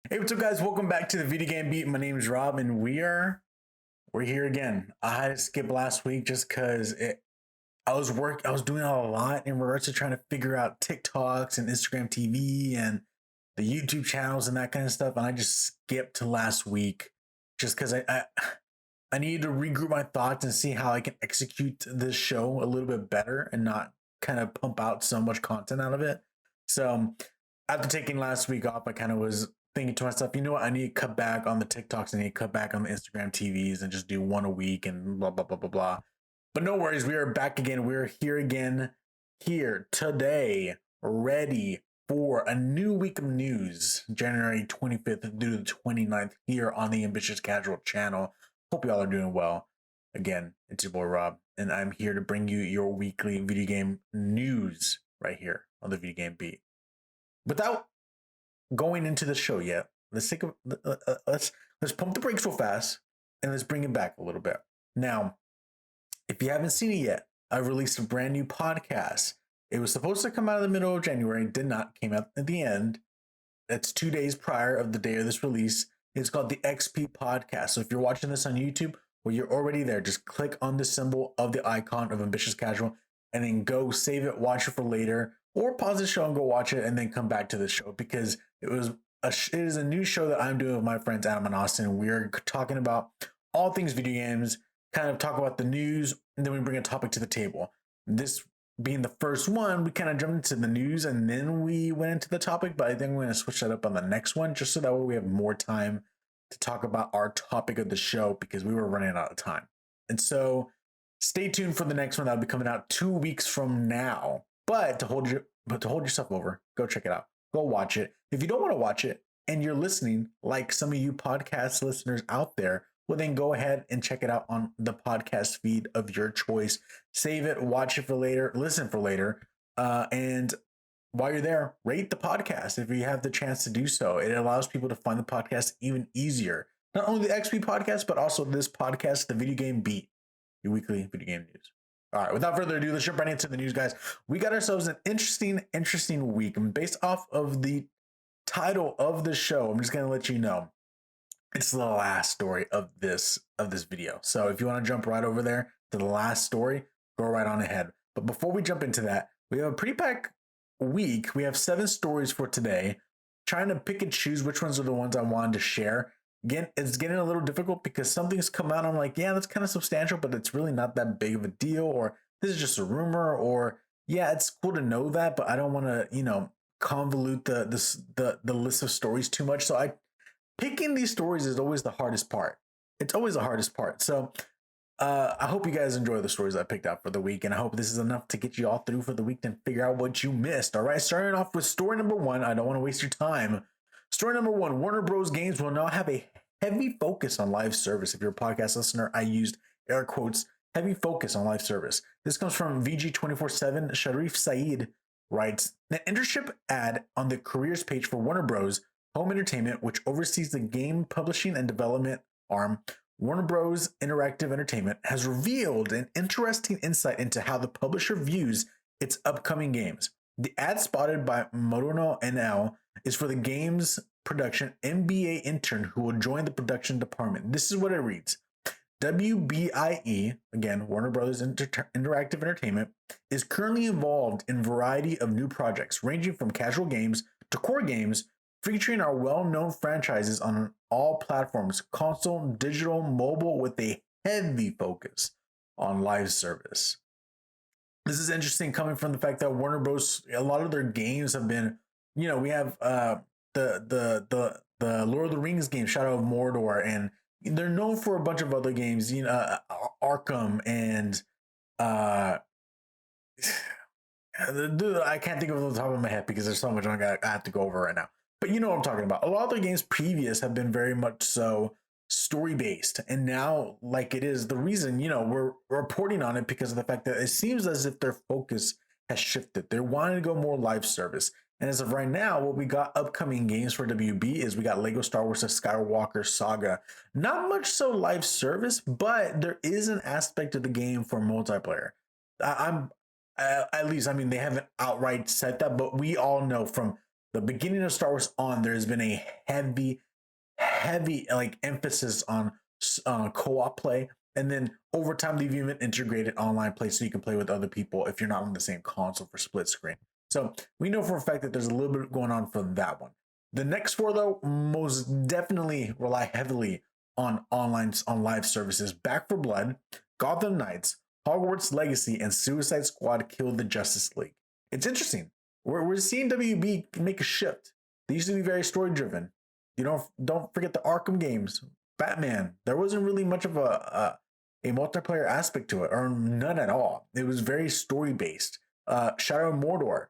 Hey, what's up, guys? Welcome back to the Video Game Beat. My name is Rob, and we're here again. I had to skip last week just because I was doing a lot in regards to trying to figure out TikToks and Instagram TV and the YouTube channels and that kind of stuff, and I just skipped to last week just because I needed to regroup my thoughts and see how I can execute this show a little bit better and not kind of pump out so much content out of it. So after taking last week off, I kind of was thinking to myself, you know what? I need to cut back on the TikToks. I need to cut back on the Instagram TVs and just do one a week and blah, blah, blah, blah, blah. But no worries. We are back again. We're here again, here today, ready for a new week of news, January 25th through the 29th, here on the Ambitious Casual channel. Hope y'all are doing well. Again, it's your boy Rob, and I'm here to bring you your weekly video game news right here on the Video Game Beat. Without going into the show yet, let's pump the brakes real fast and let's bring it back a little bit. Now, if you haven't seen it yet, I've released a brand new podcast. It was supposed to come out in the middle of January, did not, came out at the end. That's 2 days prior of the day of this release. It's called the XP Podcast. So if you're watching this on YouTube or you're already there, just click on the symbol of the icon of Ambitious Casual and then go save it, watch it for later, or pause the show and go watch it and then come back to the show, because it is a new show that I'm doing with my friends Adam and Austin. We're talking about all things video games, kind of talk about the news, and then we bring a topic to the table. This being the first one, we kind of jumped into the news and then we went into the topic, but I think we're going to switch that up on the next one just so that way we have more time to talk about our topic of the show, because we were running out of time. And so stay tuned for the next one. That'll be coming out 2 weeks from now. But to hold yourself over, go check it out. Go watch it. If you don't want to watch it and you're listening, like some of you podcast listeners out there, well, then go ahead and check it out on the podcast feed of your choice. Save it, watch it for later, listen for later. And while you're there, rate the podcast if you have the chance to do so. It allows people to find the podcast even easier. Not only the XP podcast, but also this podcast, the Video Game Beat, your weekly video game news. All right, without further ado, let's jump right into the news, guys. We got ourselves an interesting week. And based off of the title of the show, I'm just going to let you know it's the last story of this video. So if you want to jump right over there to the last story, go right on ahead. But before we jump into that, we have a pretty packed week. We have 7 stories for today. Trying to pick and choose which ones are the ones I wanted to share. Again, it's getting a little difficult because some things come out, I'm like, yeah, that's kind of substantial, but it's really not that big of a deal, or this is just a rumor, or yeah, it's cool to know that, but I don't want to, convolute the list of stories too much. So picking these stories is always the hardest part. It's always the hardest part. So I hope you guys enjoy the stories I picked out for the week, and I hope this is enough to get you all through for the week and figure out what you missed. All right, starting off with story number 1. I don't want to waste your time. Story number 1, Warner Bros. Games will now have a heavy focus on live service. If you're a podcast listener, I used air quotes, heavy focus on live service. This comes from VG247. Sharif Saeed writes, an internship ad on the careers page for Warner Bros. Home Entertainment, which oversees the game publishing and development arm, Warner Bros. Interactive Entertainment, has revealed an interesting insight into how the publisher views its upcoming games. The ad spotted by Morono NL is for the game's production MBA intern who will join the production department. This is what it reads. WBIE, again, Warner Bros. Interactive Entertainment, is currently involved in a variety of new projects, ranging from casual games to core games, featuring our well-known franchises on all platforms, console, digital, mobile, with a heavy focus on live service. This is interesting coming from the fact that Warner Bros., a lot of their games have been, we have the Lord of the Rings game, Shadow of Mordor, and they're known for a bunch of other games, Arkham and I can't think of it on the top of my head because there's so much I have to go over right now. But you know what I'm talking about. A lot of their games previous have been very much so story-based. And now, like it is, the reason, we're reporting on it because of the fact that it seems as if their focus has shifted. They're wanting to go more live service. And as of right now, what we got upcoming games for WB is we got Lego Star Wars: The Skywalker Saga. Not much so live service, but there is an aspect of the game for multiplayer. At least, they haven't outright said that, but we all know from the beginning of Star Wars on, there's been a heavy like emphasis on co-op play, and then over time they've even integrated online play so you can play with other people if you're not on the same console for split screen. So we know for a fact that there's a little bit going on for that one. The next four, though, most definitely rely heavily on live services. Back for Blood, Gotham Knights, Hogwarts Legacy, and Suicide Squad Killed the Justice League. It's interesting. We're seeing WB make a shift. They used to be very story driven. You know, don't forget the Arkham games, Batman. There wasn't really much of a multiplayer aspect to it, or none at all. It was very story based. Shadow of Mordor,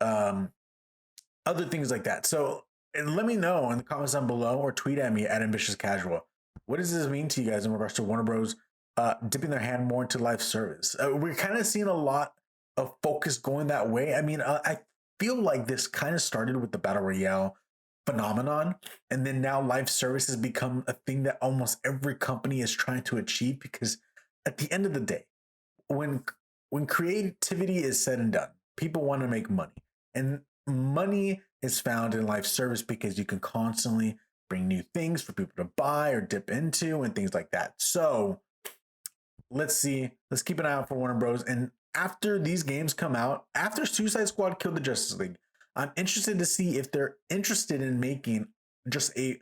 other things like that. So and let me know in the comments down below or tweet at me at Ambitious Casual. What does this mean to you guys in regards to Warner Bros. Dipping their hand more into live service? We're kind of seeing a lot of focus going that way. I mean, I feel like this kind of started with the Battle Royale phenomenon, and then now live service has become a thing that almost every company is trying to achieve, because at the end of the day, when creativity is said and done, people want to make money, and money is found in live service because you can constantly bring new things for people to buy or dip into and things like that. So let's keep an eye out for Warner Bros. And after these games come out, after Suicide Squad Killed the Justice League, I'm interested to see if they're interested in making just a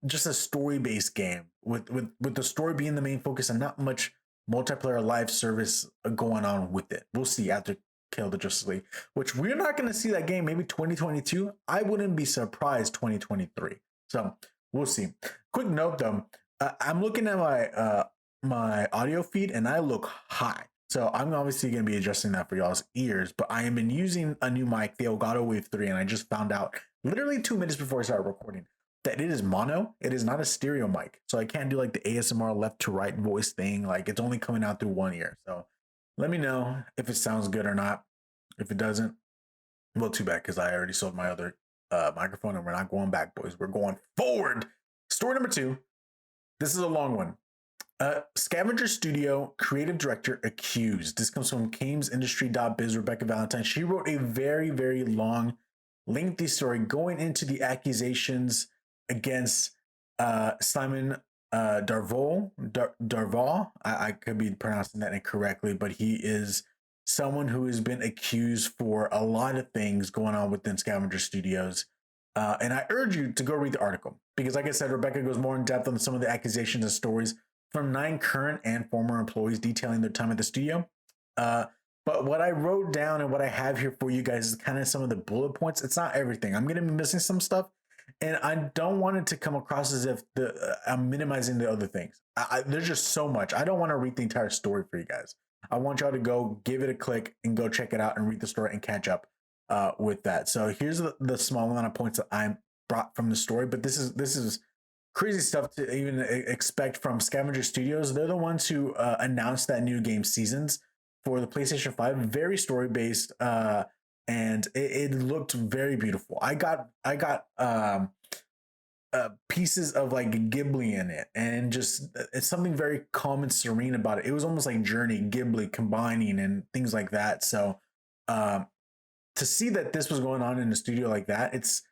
story-based game with the story being the main focus and not much multiplayer live service going on with it. We'll see after Kill the Justice League, which we're not going to see that game maybe 2022. I wouldn't be surprised 2023. So we'll see. Quick note though, I'm looking at my audio feed and I look high. So I'm obviously going to be adjusting that for y'all's ears, but I have been using a new mic, the Elgato Wave 3, and I just found out literally 2 minutes before I started recording that it is mono. It is not a stereo mic. So I can't do like the ASMR left to right voice thing. Like it's only coming out through one ear. So let me know if it sounds good or not. If it doesn't, well, too bad, because I already sold my other microphone and we're not going back, boys. We're going forward. Story number 2. This is a long one. Scavenger Studio creative director accused. This comes from gamesindustry.biz, Rebecca Valentine. She wrote a very, very long, lengthy story going into the accusations against Simon Darvaux. I could be pronouncing that incorrectly, but he is someone who has been accused for a lot of things going on within Scavenger Studios. And I urge you to go read the article because, like I said, Rebecca goes more in depth on some of the accusations and stories from 9 current and former employees detailing their time at the studio. But what I wrote down and what I have here for you guys is kind of some of the bullet points. It's not everything. I'm going to be missing some stuff, and I don't want it to come across as if I'm minimizing the other things. There's just so much. I don't want to read the entire story for you guys. I want y'all to go give it a click and go check it out and read the story and catch up with that. So here's the small amount of points that I brought from the story, but this is crazy stuff to even expect from Scavenger Studios. They're the ones who announced that new game Seasons for the PlayStation 5. Very story based, and it looked very beautiful. I got pieces of like Ghibli in it, and just it's something very calm and serene about it. It was almost like Journey, Ghibli combining and things like that. So to see that this was going on in a studio like that, it's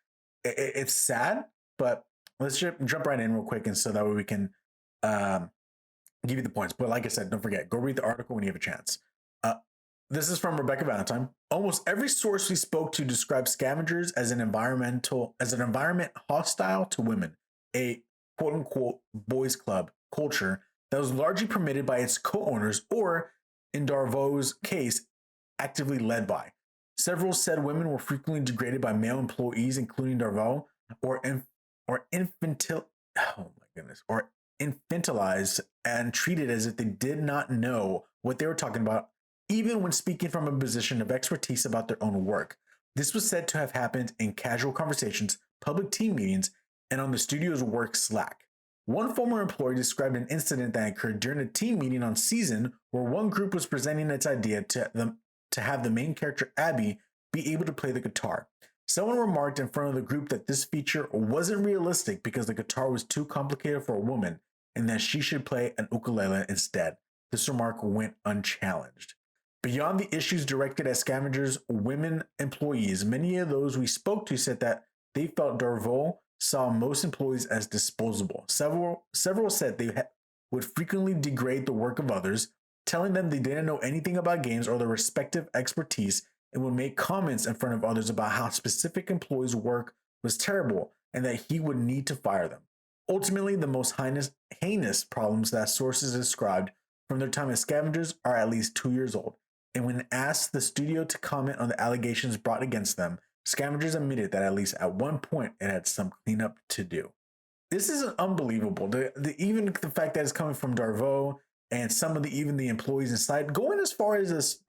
sad, but let's jump right in real quick, and so that way we can give you the points. But like I said, don't forget, go read the article when you have a chance. This is from Rebecca Valentine. Almost every source we spoke to described scavengers as an environment hostile to women, a quote unquote boys club culture that was largely permitted by its co-owners, or in Darvaux's case, actively led by. Several said women were frequently degraded by male employees, including Darvaux, or infantilized and treated as if they did not know what they were talking about, even when speaking from a position of expertise about their own work. This was said to have happened in casual conversations, public team meetings, and on the studio's work Slack. One former employee described an incident that occurred during a team meeting on Season, where one group was presenting its idea to have the main character Abby be able to play the guitar. Someone remarked in front of the group that this feature wasn't realistic because the guitar was too complicated for a woman and that she should play an ukulele instead. This remark went unchallenged. Beyond the issues directed at Scavenger's women employees, many of those we spoke to said that they felt Darvaux saw most employees as disposable. Several said would frequently degrade the work of others, telling them they didn't know anything about games or their respective expertise, and would make comments in front of others about how specific employees' work was terrible and that he would need to fire them. Ultimately, the most heinous problems that sources described from their time as Scavengers are at least 2 years old. And when asked the studio to comment on the allegations brought against them, Scavengers admitted that at least at one point it had some cleanup to do. This is unbelievable. Even the fact that it's coming from Darvaux and some of even the employees inside, going as far as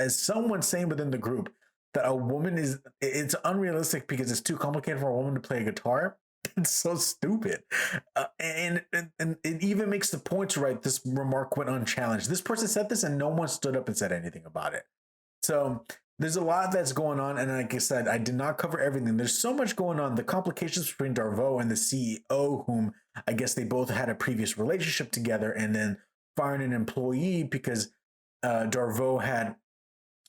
someone saying within the group that a woman it's unrealistic because it's too complicated for a woman to play a guitar. It's so stupid. And it even makes the point to write this remark went unchallenged. This person said this and no one stood up and said anything about it. So there's a lot that's going on. And like I said, I did not cover everything. There's so much going on. The complications between Darvaux and the CEO, whom I guess they both had a previous relationship together, and then firing an employee because Darvaux had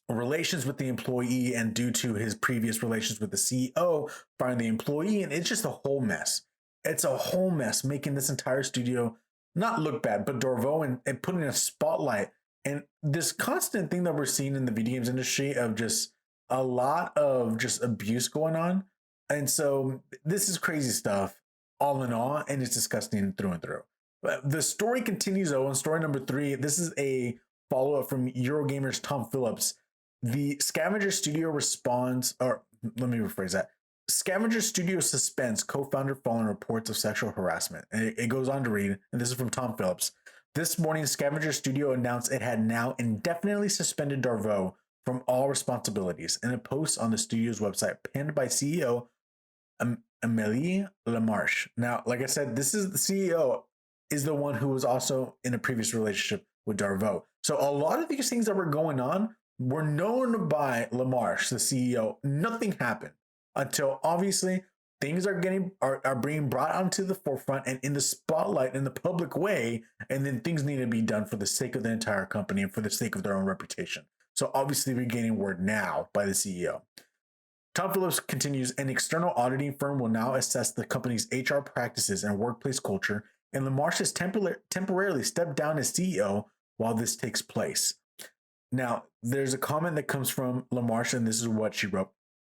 relations with the employee, and due to his previous relations with the CEO, firing the employee, and it's just a whole mess. It's a whole mess, making this entire studio not look bad, but Darvaux and putting a spotlight. And this constant thing that we're seeing in the video games industry of just a lot of just abuse going on. And so this is crazy stuff all in all, and it's disgusting through and through. But the story continues though. On story number 3, this is a follow-up from Eurogamer's Tom Phillips. The Scavenger Studio responds, or let me rephrase that. Scavenger Studio suspends co-founder following reports of sexual harassment. And it goes on to read, and this is from Tom Phillips. This morning, Scavenger Studio announced it had now indefinitely suspended Darvaux from all responsibilities in a post on the studio's website penned by CEO Amélie Lamarche. Now, like I said, this is the CEO is the one who was also in a previous relationship with Darvaux. So a lot of these things that were going on were known by Lamarche, the CEO. Nothing happened until obviously things are being brought onto the forefront and in the spotlight in the public way, and then things need to be done for the sake of the entire company and for the sake of their own reputation. So obviously we're getting word now by the CEO. Tom Phillips continues, an external auditing firm will now assess the company's HR practices and workplace culture, and Lamarche has temporarily stepped down as CEO while this takes place. Now, there's a comment that comes from Lamarche, and this is what she wrote.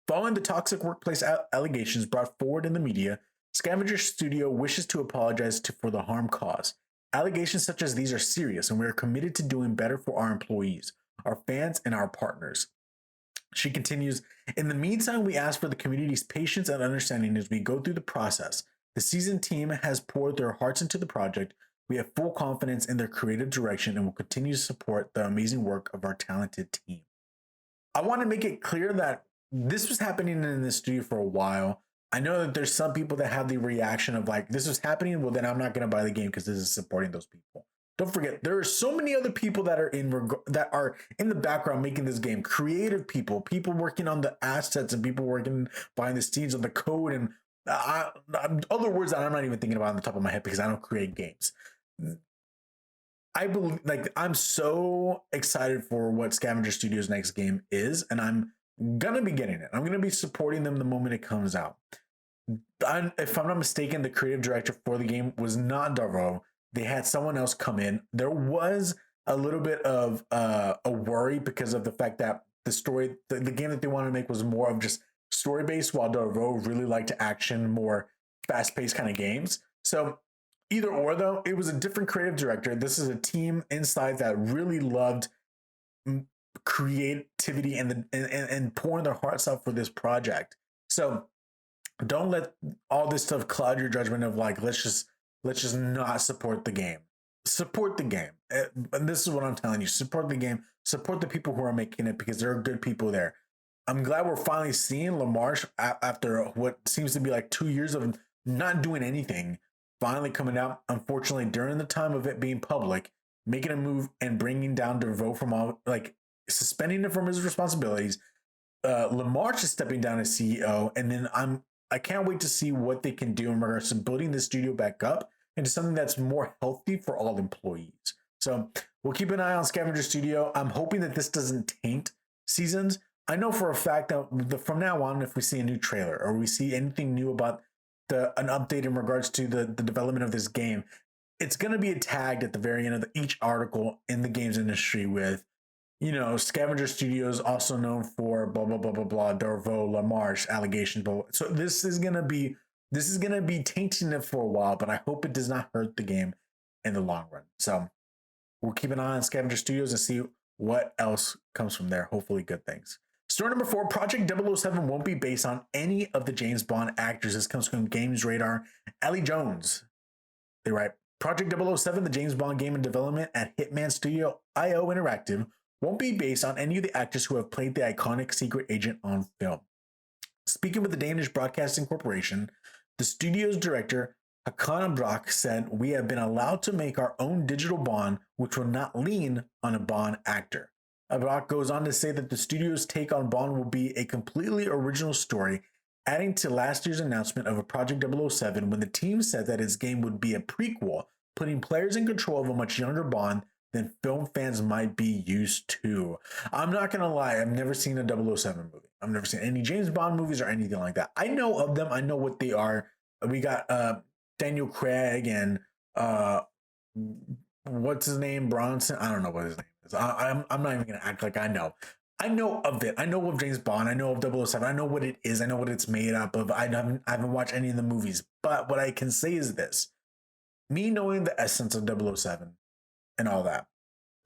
Following the toxic workplace allegations brought forward in the media, Scavenger Studio wishes to apologize for the harm caused. Allegations such as these are serious, and we are committed to doing better for our employees, our fans, and our partners. She continues, in the meantime, we ask for the community's patience and understanding as we go through the process. The seasoned team has poured their hearts into the project. We have full confidence in their creative direction and will continue to support the amazing work of our talented team. I want to make it clear that this was happening in the studio for a while. I know that there's some people that have the reaction of like, this is happening, well, then I'm not going to buy the game because this is supporting those people. Don't forget, there are so many other people that are in the background making this game. Creative people working on the assets, and people working behind the scenes of the code, and other words that I'm not even thinking about on the top of my head because I don't create games. I believe, like, I'm so excited for what Scavenger Studios' next game is, and I'm gonna be getting it. I'm gonna be supporting them the moment it comes out. If I'm not mistaken, the creative director for the game was not Darvaux. They had someone else come in. There was a little bit of a worry because of the fact that the game that they wanted to make was more of just story based, while Darvaux really liked action, more fast paced kind of games. So either or, though, it was a different creative director. This is a team inside that really loved creativity and pouring their hearts out for this project. So don't let all this stuff cloud your judgment of like, let's just not support the game. Support the game. And this is what I'm telling you. Support the game. Support the people who are making it, because there are good people there. I'm glad we're finally seeing Lamarche after what seems to be like 2 years of not doing anything, finally coming out, unfortunately, during the time of it being public, making a move and bringing down Darvaux from all, like, suspending him from his responsibilities. Lamarche is stepping down as CEO, and then I can't wait to see what they can do in regards to building the studio back up into something that's more healthy for all employees. So We'll keep an eye on Scavenger Studio. I'm hoping that this doesn't taint seasons. I know for a fact that from now on, if we see a new trailer or we see anything new about an update in regards to the development of this game, it's going to be tagged at the very end of each article in the games industry with, you know, Scavenger Studios, also known for blah blah blah blah blah, Darvo, Lamarche, allegations. Blah, blah. So this is gonna be tainting it for a while, but I hope it does not hurt the game in the long run. So we'll keep an eye on Scavenger Studios and see what else comes from there. Hopefully, good things. Story number 4, Project 007 won't be based on any of the James Bond actors. This comes from Games Radar. Ellie Jones. They write, Project 007, the James Bond game in development at Hitman Studio IO Interactive, won't be based on any of the actors who have played the iconic secret agent on film. Speaking with the Danish Broadcasting Corporation, the studio's director, Hakan Abrak, said, we have been allowed to make our own digital Bond, which will not lean on a Bond actor. Abrak goes on to say that the studio's take on Bond will be a completely original story, adding to last year's announcement of a Project 007 when the team said that its game would be a prequel, putting players in control of a much younger Bond than film fans might be used to. I'm not going to lie, I've never seen a 007 movie. I've never seen any James Bond movies or anything like that. I know of them. I know what they are. We got Daniel Craig and what's his name? Bronson? I don't know what his name is. I'm not even going to act like I know. I know of it. I know of James Bond. I know of 007. I know what it is. I know what it's made up of. I haven't watched any of the movies. But what I can say is this. Me knowing the essence of 007 and all that.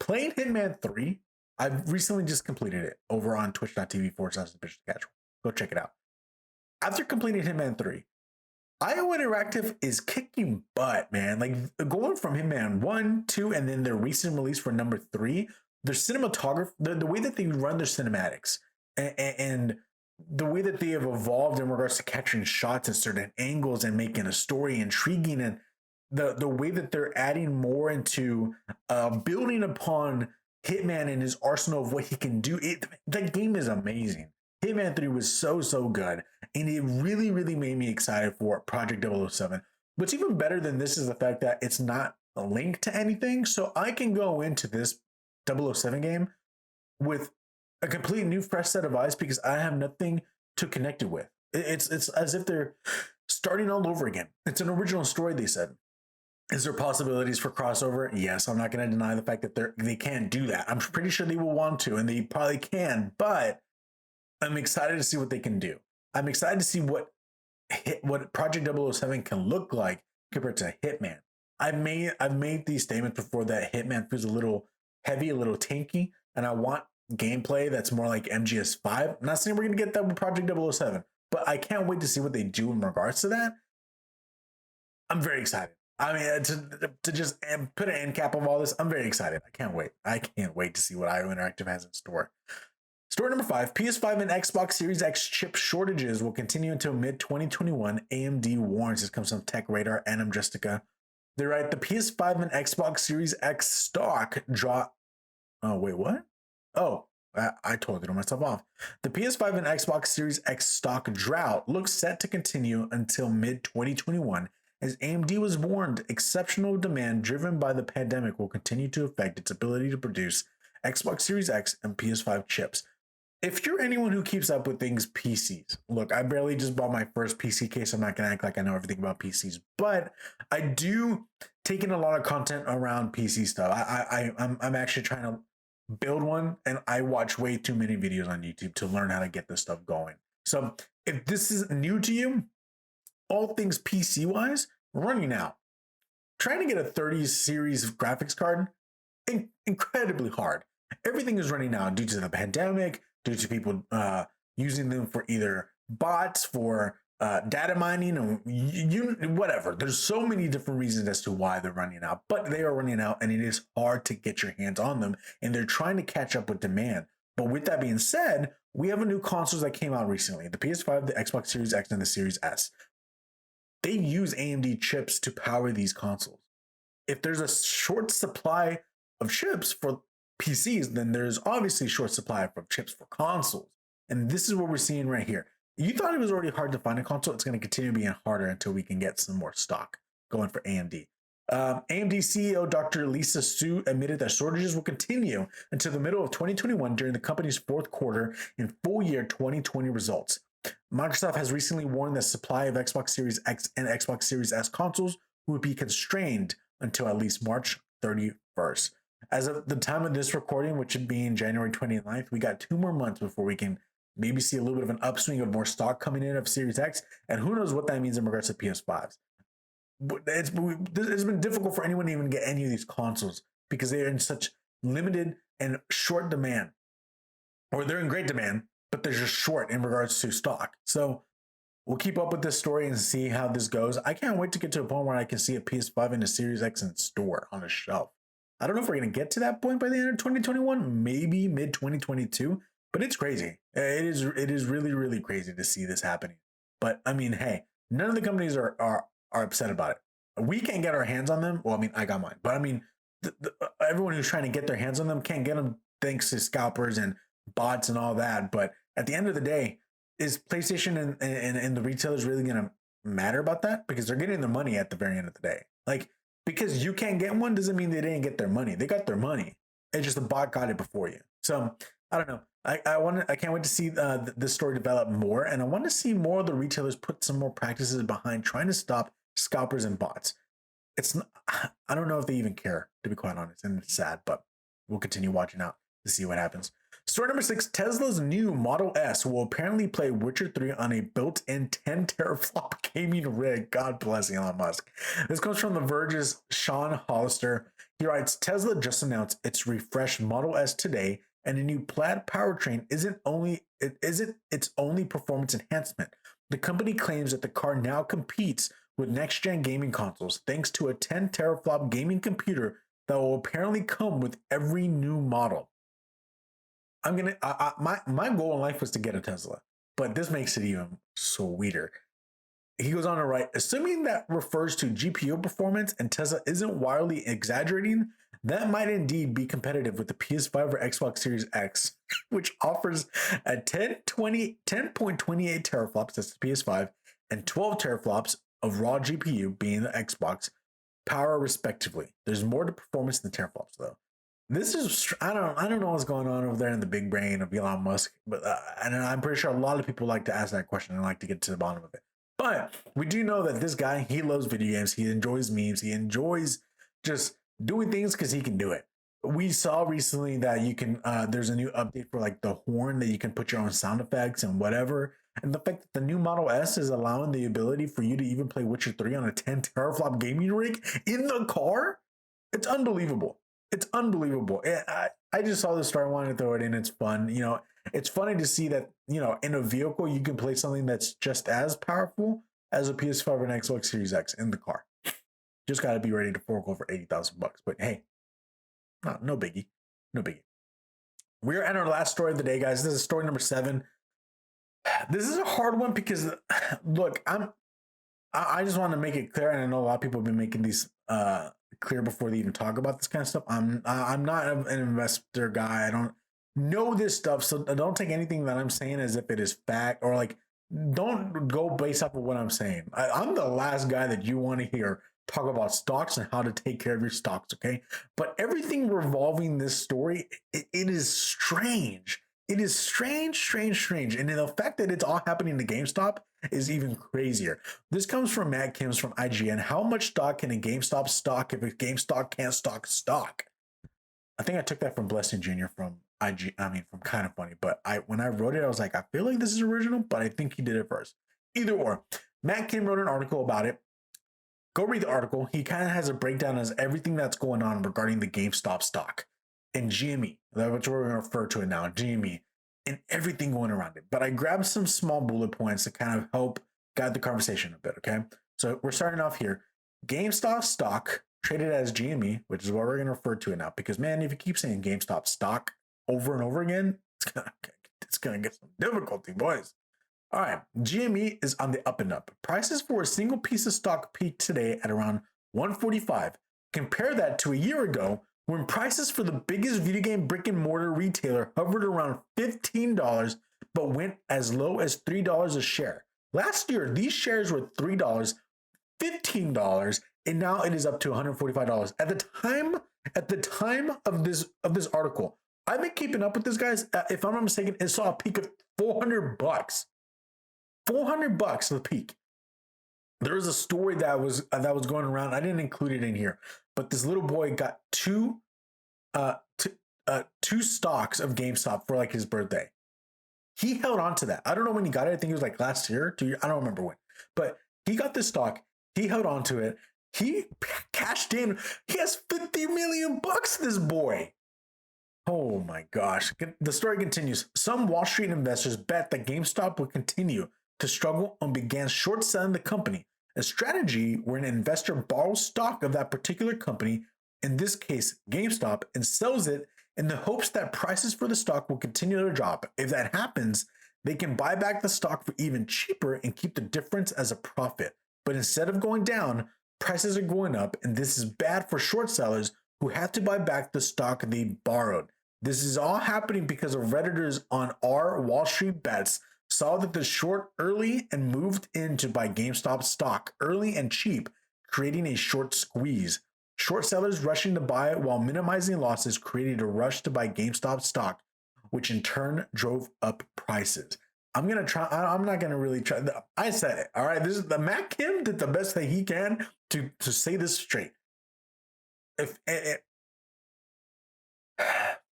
Playing Hitman 3, I've recently just completed it over on twitch.tv/Casual. Go check it out. After completing Hitman 3, IO Interactive is kicking butt, man. Like going from Hitman 1, 2, and then their recent release for number 3, their cinematography, the way that they run their cinematics and the way that they have evolved in regards to capturing shots at certain angles and making a story intriguing, and the way that they're adding more into building upon Hitman and his arsenal of what he can do. That game is amazing. Hitman 3 was so good, and it really made me excited for Project 007. What's even better than this is the fact that it's not linked to anything, so I can go into this 007 game with a complete new fresh set of eyes because I have nothing to connect it with. It's as if they're starting all over again. It's an original story, they said. Is there possibilities for crossover? Yes, I'm not going to deny the fact that they can't do that. I'm pretty sure they will want to, and they probably can, but I'm excited to see what they can do. I'm excited to see what Project 007 can look like compared to Hitman. I've made these statements before that Hitman feels a little heavy, a little tanky, and I want gameplay that's more like MGS5. I'm not saying we're going to get that with Project 007, but I can't wait to see what they do in regards to that. I'm very excited. I mean, to just put an end cap of all this, I'm very excited. I can't wait. I can't wait to see what IO Interactive has in store. Story number 5, PS5 and Xbox Series X chip shortages will continue until mid-2021. AMD warns. This comes from Tech Radar and Justica. They write, the PS5 and Xbox Series X stock drop. Oh, wait, what? Oh, I totally threw myself off. The PS5 and Xbox Series X stock drought looks set to continue until mid-2021. As AMD was warned, exceptional demand driven by the pandemic will continue to affect its ability to produce Xbox Series X and PS5 chips. If you're anyone who keeps up with things PCs, look, I barely just bought my first PC case. I'm not going to act like I know everything about PCs, but I do take in a lot of content around PC stuff. I'm actually trying to build one, and I watch way too many videos on YouTube to learn how to get this stuff going. So if this is new to you, all things PC wise, running out. Trying to get a 30 series graphics card, incredibly hard. Everything is running out due to the pandemic, due to people using them for either bots, for data mining, or whatever. There's so many different reasons as to why they're running out, but they are running out, and it is hard to get your hands on them, and they're trying to catch up with demand. But with that being said, we have a new consoles that came out recently, the PS5, the Xbox Series X, and the Series S. They use AMD chips to power these consoles. If there's a short supply of chips for PCs, then there's obviously a short supply of chips for consoles. And this is what we're seeing right here. You thought it was already hard to find a console. It's going to continue being harder until we can get some more stock going for AMD. AMD CEO Dr. Lisa Su admitted that shortages will continue until the middle of 2021 during the company's fourth quarter and full year 2020 results. Microsoft has recently warned that supply of Xbox Series X and Xbox Series S consoles would be constrained until at least March 31st. As of the time of this recording, which would be in January 29th, we got 2 more months before we can maybe see a little bit of an upswing of more stock coming in of Series X, and who knows what that means in regards to PS5s. It's been difficult for anyone to even get any of these consoles because they are in such limited and short demand, or they're in great demand, but they're just short in regards to stock. So we'll keep up with this story and see how this goes. I can't wait to get to a point where I can see a PS5 and a Series X in store on a shelf. I don't know if we're going to get to that point by the end of 2021, maybe mid 2022, but it's crazy. It is really, really crazy to see this happening. But I mean, hey, none of the companies are upset about it. We can't get our hands on them. Well, I mean, I got mine, but I mean, everyone who's trying to get their hands on them can't get them thanks to scalpers and bots and all that. But at the end of the day, is PlayStation and the retailers really going to matter about that? Because they're getting their money at the very end of the day. Like, because you can't get one doesn't mean they didn't get their money. They got their money. It's just the bot got it before you. So I don't know. I can't wait to see this story develop more, and I want to see more of the retailers put some more practices behind trying to stop scalpers and bots. I don't know if they even care, to be quite honest, and it's sad, but we'll continue watching out to see what happens. Story number 6, Tesla's new Model S will apparently play Witcher 3 on a built-in 10 teraflop gaming rig. God bless Elon Musk. This comes from The Verge's Sean Hollister. He writes, Tesla just announced its refreshed Model S today, and a new plaid powertrain isn't its only performance enhancement. The company claims that the car now competes with next-gen gaming consoles thanks to a 10 teraflop gaming computer that will apparently come with every new model. My goal in life was to get a Tesla, but this makes it even sweeter. He goes on to write, assuming that refers to GPU performance and Tesla isn't wildly exaggerating, that might indeed be competitive with the PS5 or Xbox Series X, which offers a 10.28 teraflops, that's the PS5, and 12 teraflops of raw GPU, being the Xbox, power respectively. There's more to performance than teraflops though. This is, I don't know what's going on over there in the big brain of Elon Musk, but and I'm pretty sure a lot of people like to ask that question and like to get to the bottom of it. But we do know that this guy, he loves video games. He enjoys memes. He enjoys just doing things because he can do it. We saw recently that you can, there's a new update for like the horn that you can put your own sound effects and whatever. And the fact that the new Model S is allowing the ability for you to even play Witcher 3 on a 10 teraflop gaming rig in the car, it's unbelievable. It's unbelievable. I just saw this story, I wanted to throw it in. It's fun. You know, it's funny to see that, you know, in a vehicle, you can play something that's just as powerful as a PS5 and Xbox Series X in the car. Just got to be ready to fork over $80,000. But hey, no biggie. No biggie. We're at our last story of the day, guys. This is story number 7. This is a hard one because, look, I just want to make it clear, and I know a lot of people have been making these clear before they even talk about this kind of stuff. I'm not an investor guy. I don't know this stuff, so don't take anything that I'm saying as if it is fact, or like don't go based off of what I'm saying. I'm the last guy that you want to hear talk about stocks and how to take care of your stocks, okay? But everything revolving this story, it is strange. It is strange. And the fact that it's all happening to GameStop is even crazier. This comes from Matt Kim's from IGN. How much stock can a GameStop stock if a GameStop can't stock? I think I took that from Blessing Jr. from from Kind of Funny. But when I wrote it, I was like, I feel like this is original, but I think he did it first. Either or. Matt Kim wrote an article about it. Go read the article. He kind of has a breakdown as everything that's going on regarding the GameStop stock and GME. That's what we're going to refer to it now, GME, and everything going around it. But I grabbed some small bullet points to kind of help guide the conversation a bit, okay? So we're starting off here. GameStop stock traded as GME, which is what we're going to refer to it now. Because, man, if you keep saying GameStop stock over and over again, it's going to get some difficulty, boys. All right, GME is on the up and up. Prices for a single piece of stock peaked today at around $145. Compare that to a year ago when prices for the biggest video game brick and mortar retailer hovered around $15 but went as low as $3 a share. Last year, these shares were $3, $15, and now it is up to $145. At the time of this article, I've been keeping up with this, guys. If I'm not mistaken, it saw a peak of $400. $400 the peak. There was a story that was going around. I didn't include it in here, but this little boy got two stocks of GameStop for like his birthday. He held on to that. I don't know when he got it. I think it was like last year, 2 years. I don't remember when, but he got this stock. He held on to it. He cashed in. He has $50 million. This boy. Oh my gosh. The story continues. Some Wall Street investors bet that GameStop would continue to struggle and began short selling the company, a strategy where an investor borrows stock of that particular company, in this case GameStop, and sells it in the hopes that prices for the stock will continue to drop. If that happens, they can buy back the stock for even cheaper and keep the difference as a profit. But instead of going down, prices are going up, and this is bad for short sellers who have to buy back the stock they borrowed. This is all happening because of Redditors on our Wall Street Bets saw that the short early and moved in to buy GameStop stock early and cheap, creating a short squeeze. Short sellers rushing to buy while minimizing losses created a rush to buy GameStop stock, which in turn drove up prices. I'm not going to really try. I said it. All right. This is the Matt Kim did the best that he can to say this straight.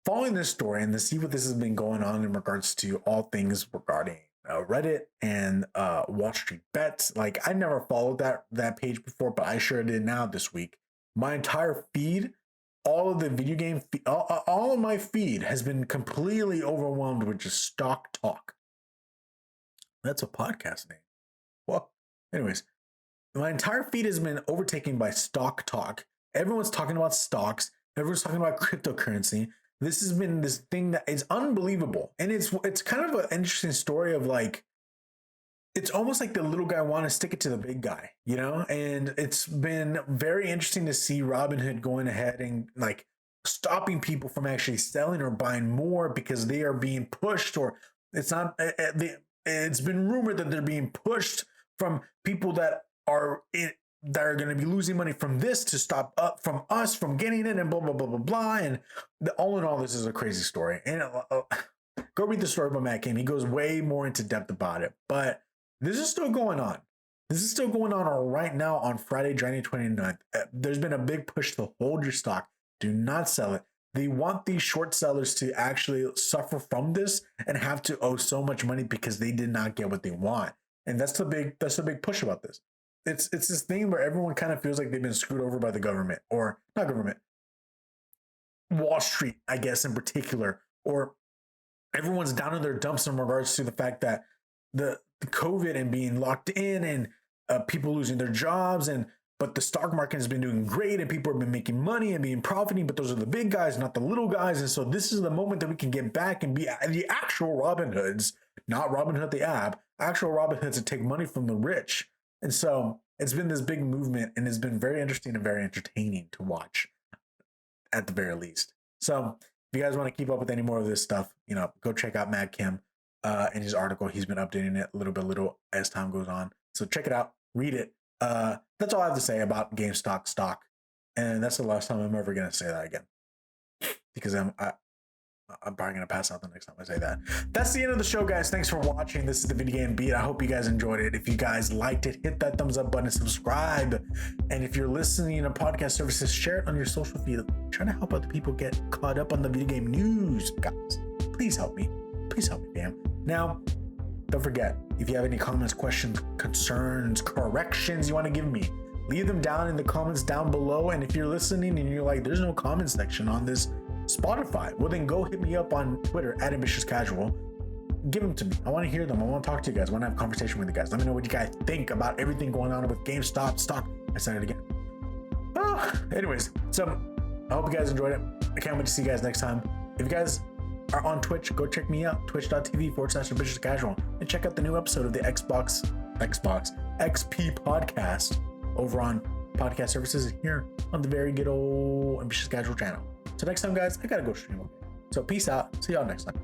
Following this story and to see what this has been going on in regards to all things regarding Reddit and Wall Street Bets. Like, I never followed that page before, but I sure did now this week. My entire feed, all of the video game, all of my feed has been completely overwhelmed with just stock talk. That's a podcast name. Well, anyways, my entire feed has been overtaken by stock talk. Everyone's talking about stocks. Everyone's talking about cryptocurrency. This has been this thing that is unbelievable. And it's kind of an interesting story of like, it's almost like the little guy want to stick it to the big guy, you know? And it's been very interesting to see Robinhood going ahead and like stopping people from actually selling or buying more because they are being pushed, or it's not, it's been rumored that they're being pushed from people that are going to be losing money from this to stop up from us from getting it and blah, blah, blah, blah, blah. And all in all, this is a crazy story. And go read the story about Matt Kim. He goes way more into depth about it, but this is still going on. This is still going on right now on Friday, January 29th. There's been a big push to hold your stock. Do not sell it. They want these short sellers to actually suffer from this and have to owe so much money because they did not get what they want. And that's the big push about this. It's this thing where everyone kind of feels like they've been screwed over by the government, or not government, Wall Street, I guess, in particular, or everyone's down in their dumps in regards to the fact that the COVID and being locked in and people losing their jobs, but the stock market has been doing great and people have been making money and being profiting, but those are the big guys, not the little guys. And so this is the moment that we can get back and be the actual Robin Hoods, not Robinhood the app, actual Robin Hoods to take money from the rich. And so it's been this big movement, and it's been very interesting and very entertaining to watch at the very least. So if you guys want to keep up with any more of this stuff, go check out Matt Kim in his article. He's been updating it little as time goes on. So check it out, read it. That's all I have to say about GameStop stock. And that's the last time I'm ever going to say that again, because I'm probably going to pass out the next time I say that. That's the end of the show, guys. Thanks for watching. This is the Video Game Beat. I hope you guys enjoyed it. If you guys liked it, hit that thumbs up button, subscribe. And if you're listening to podcast services, share it on your social feed. I'm trying to help other people get caught up on the video game news, guys. Please help me. Please help me, fam. Now, don't forget, if you have any comments, questions, concerns, corrections you want to give me, leave them down in the comments down below. And if you're listening and you're like, there's no comment section on this Spotify, well then go hit me up on Twitter at @ambitiouscasual. Give them to me. I want to hear them. I want to talk to you guys. I want to have a conversation with you guys. Let me know what you guys think about everything going on with GameStop stock. I said it again. Anyways, so I hope you guys enjoyed it. I can't wait to see you guys next time. If you guys are on Twitch, go check me out, twitch.tv/ambitiouscasual, and check out the new episode of the Xbox XP podcast over on podcast services here on the very good old Ambitious Casual channel. So next time, guys, I gotta go stream. So peace out. See y'all next time.